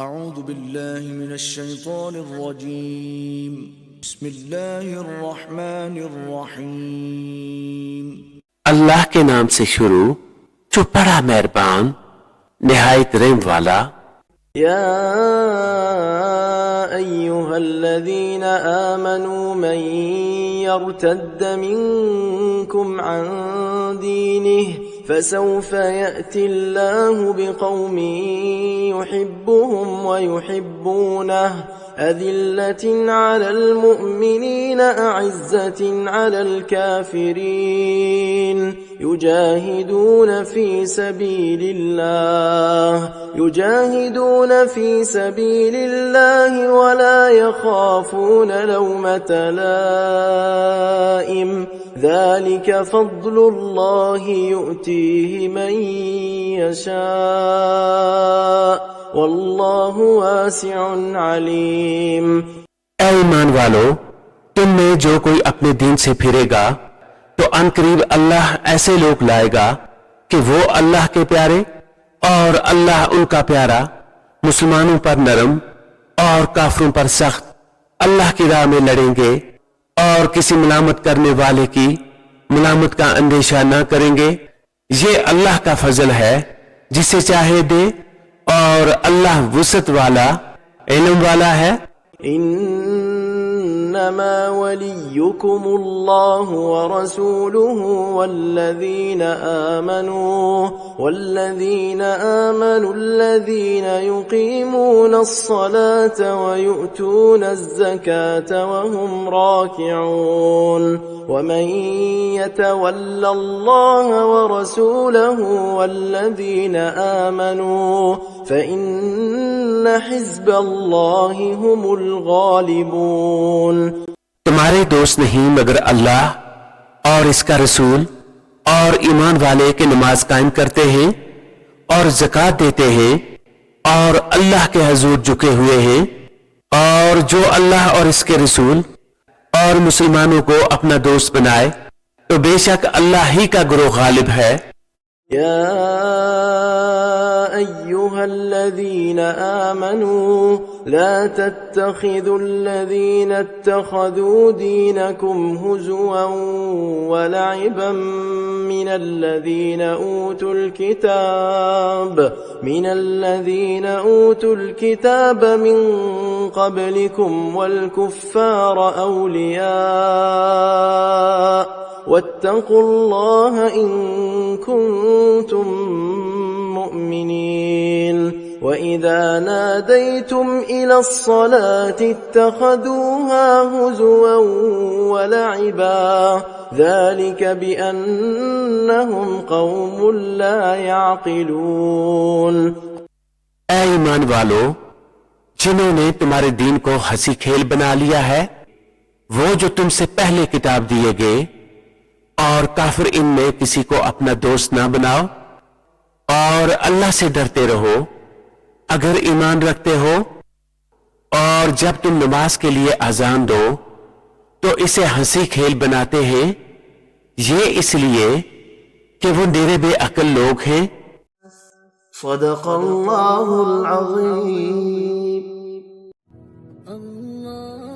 اعوذ باللہ من الشیطان الرجیم بسم اللہ الرحمن الرحیم اللہ کے نام سے شروع جو بڑا مہربان نہایت رحم والا۔ یا ایہا الذین آمنوا من یرتد منکم عن دینہ فسوف یأتی اللہ بقوم يحبهم ويحبونه أذلة على المؤمنين أعزة على الكافرين يجاهدون في سبيل الله ولا يخافون لومة لائم ذلك فضل الله يؤتيه من يشاء واللہ واسع علیم۔ اے ایمان والو، تم میں جو کوئی اپنے دین سے پھرے گا تو عنقریب اللہ ایسے لوگ لائے گا کہ وہ اللہ کے پیارے اور اللہ ان کا پیارا، مسلمانوں پر نرم اور کافروں پر سخت، اللہ کی راہ میں لڑیں گے اور کسی ملامت کرنے والے کی ملامت کا اندیشہ نہ کریں گے۔ یہ اللہ کا فضل ہے جسے چاہے دے، اور اللہ وسعت والا علم والا ہے۔ انما وليكم الله ورسوله والذين آمنوا الذين يقيمون الصلاة ويؤتون الزكاة وهم راكعون ومن يتول الله ورسوله والذين آمنوا فإن حزب الله هم الغالبون۔ تمہارے دوست نہیں مگر اللہ اور اس کا رسول اور ایمان والے کے نماز قائم کرتے ہیں اور زکوٰۃ دیتے ہیں اور اللہ کے حضور جھکے ہوئے ہیں، اور جو اللہ اور اس کے رسول اور مسلمانوں کو اپنا دوست بنائے تو بے شک اللہ ہی کا گروہ غالب ہے۔ یا ایہا الذین آمنوا لا تتخذوا الذین اتخذوا دینکم هزوا ولعبا من الذین اوتوا الكتاب من قبلكم والكفار اولیاء واتقوا الله إن كنتم مؤمنين وإذا ناديتم إلى الصلاة اتخذوها هزوا ولعبا ذلك بأنهم قوم لا يعقلون۔ اے ایمان والو، جنہوں نے تمہارے دین کو ہنسی کھیل بنا لیا ہے، وہ جو تم سے پہلے کتاب دیے گئے، اور کافر ان میں کسی کو اپنا دوست نہ بناؤ، اور اللہ سے ڈرتے رہو اگر ایمان رکھتے ہو، اور جب تم نماز کے لیے اذان دو تو اسے ہنسی کھیل بناتے ہیں، یہ اس لیے کہ وہ نیرے بے عقل لوگ ہیں۔ صدق اللہ العظیم۔ اللہ